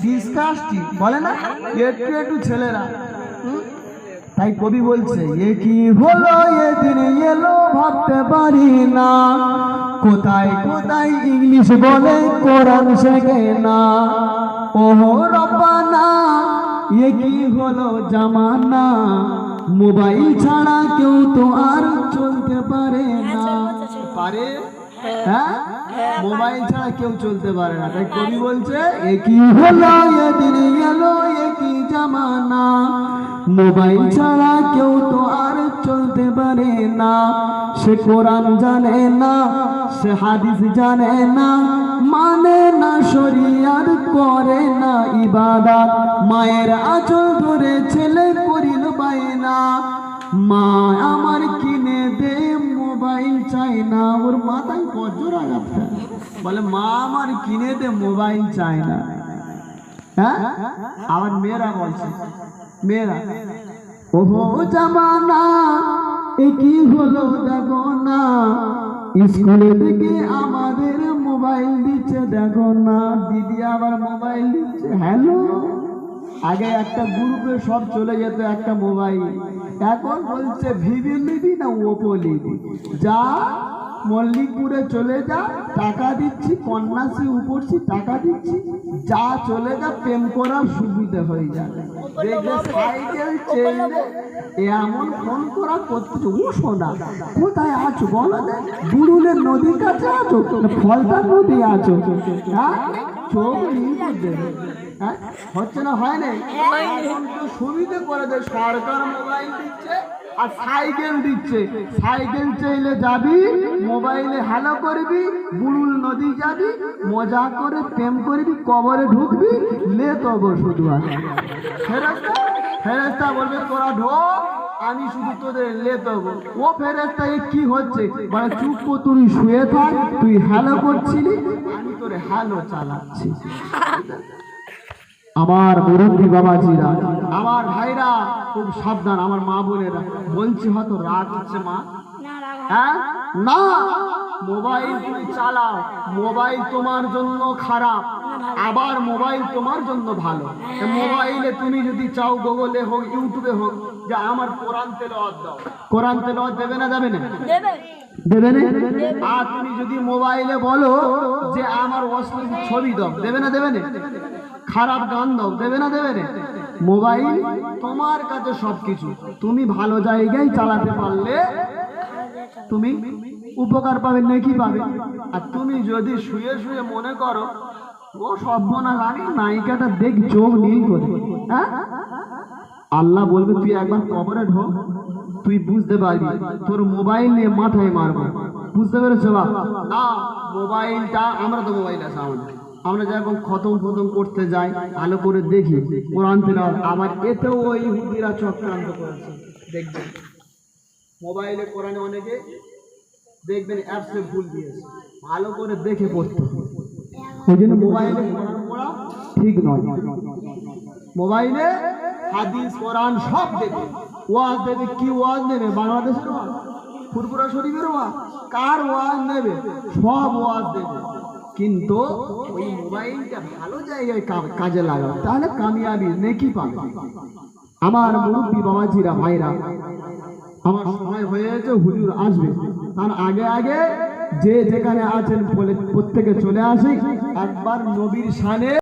Disgusting বলে না একটু একটু ছেলেরা। তাই কবি বলছে এ কি হলো এদিন এলো ভাবতে পারি না, কোথায় কোথায় ইংলিশ বলে কোরআন শেখে না। ওহো রব্বানা এ কি হলো জামানা, মোবাইল ছাড়া কেউ তো আর চলতে পারে না। পারে? হ্যাঁ, মোবাইল ছাড়া কেউ চলতে পারে না। তাই কবি বলছে এ কি হলো এদিন এলো এ কি জামানা, মোবাইল ছাড়া কেউ তো আর চলতে পারে না। সে কোরআন জানে না, সে হাদিস জানে না, মানে না শরিয়াত করে না ইবাদত। মায়ের আঁচল ধরে ছেলে করিল বায়না, মা আমার কিনে দে মোবাইল চাই না। ওর মাথায় বজ্র আঘাত বলে মা আমার কিনে দে মোবাইল চাই না। হ্যাঁ, আমার মেয়েরা বলছে, মেয়েরা ওহো জামানা এ কি হলো দেখো না, স্কুলে থেকে আমাদের মোবাইল দিচ্ছে দেখো না। দিদি আবার মোবাইল দিচ্ছে। হ্যালো, আগে একটা গ্রুপে সব চলে যেত একটা মোবাইল, এখন বলছে ভিভি নিবি না ওপো নিবি, যা মল্লিকপুরে চলে যা, টাকা দিচ্ছি, কন্যাশ্রী উপরছি টাকা দিচ্ছি, যা চলে যা, প্রেম করার সুবিধা হয়ে যাবে। দেখবে সাইকেল চেলে এমন ফোন করা করতেছে, ও শোনা কোথায় আছো বলো, বুড়ুলের নদীর কাছে আছো, ফলতার নদী আছো। হ্যাঁ, চোখ দেবে। হ্যাঁ, হচ্ছে না, হয় না? এখন তো সুবিধা করে দেয় সরকার, মোবাইল দিচ্ছে আর সাইকেল দিচ্ছে। সাইকেল চাইলে যাবি, মোবাইলে হ্যালো করবি, বুড়ুল নদী যাবি, মজা করে প্রেম করবি, কবরে ঢুকবি, লে তব শুধু আছে ফেরেশতা। ফেরেশতা বলবে তোরা ঢোক, আমি শুধু তোদের লে তব। ও ফেরেশতা এ কি হচ্ছে বলে চুপ কর, তুই শুয়ে থাক, তুই হ্যালো করছিলি, আমি তোরে হ্যালো চালাচ্ছি। আমার মুরব্বী বাবাজিরা, আমার ভাইরা খুব সাবধান, আমার মা বোনেরা বলছি, হয়তো রাগ হচ্ছে মা। হ্যাঁ না, মোবাইল তুমি চালাও, মোবাইল তোমার জন্য খারাপ, আবার মোবাইল তোমার জন্য ভালো। মোবাইলে তুমি যদি চাও গুগলে হোক ইউটিউবে হোক যে আমার কোরআন তেলাওয়াত দাও, কোরআন তেলাওয়াত দেবে না দেবে না? দেবে না। আর তুমি যদি মোবাইলে বলো যে আমার অশ্লীল ছবি দাও, দেবে না দেবে না? খারাপ গান দাও, দেবে না দেবে না? মোবাইল তোমার কাছে সবকিছু, তুমি ভালো জায়গায় চালাতে পারলে তুমি উপকার পাবে, নেকি পাবে। আর তুমি যদি শুয়ে শুয়ে মনে করো ও সর্বনাশ, আমি নায়িকাটা দেখ চোখ নীল করে, হ্যাঁ, আল্লাহ বলবে তুই একবার কবরে ঢোক, তুই বুঝতে পারবি, তোর মোবাইল নিয়ে মাথায় মারবো। বুঝতে পেরেছো বাবা? না, মোবাইলটা, আমরা তো মোবাইল আছে আমাদের, আমরা যখন খতম করতে যাই ভালো করে দেখি কোরআন তেলাওয়াত, আবার এতেও ওই ইহুদিরা চক্রান্ত করেছে। দেখবেন মোবাইলে কোরআনে অনেকে দেখবেন অ্যাপসে ভুল দিয়েছে, ভালো করে দেখে পড়তে। ওই জন্য মোবাইলে কোরআন পড়া ঠিক নয়। মোবাইলে হাদিস কোরআন সব দেবে, ওয়াজ দেবে। কি ওয়াজ নেবে? বাংলাদেশের ওয়াজ, ফুরফুরা শরীফের ওয়াজ, কার ওয়াজ নেবে? সব ওয়াজ দেবে। কিন্তু ওই মোবাইলটা ভালো জায়গায় কাজে লাগাও, তাহলে কামিয়াবি, নেকি পাবে। আমার মুরব্বী বাবাজিরা, ভাইরা, আমার সময় হয়েছে, হুজুর আসবে, তার আগে আগে যে যেখানে আছেন প্রত্যেকে চলে আসি, একবার নবীর শানে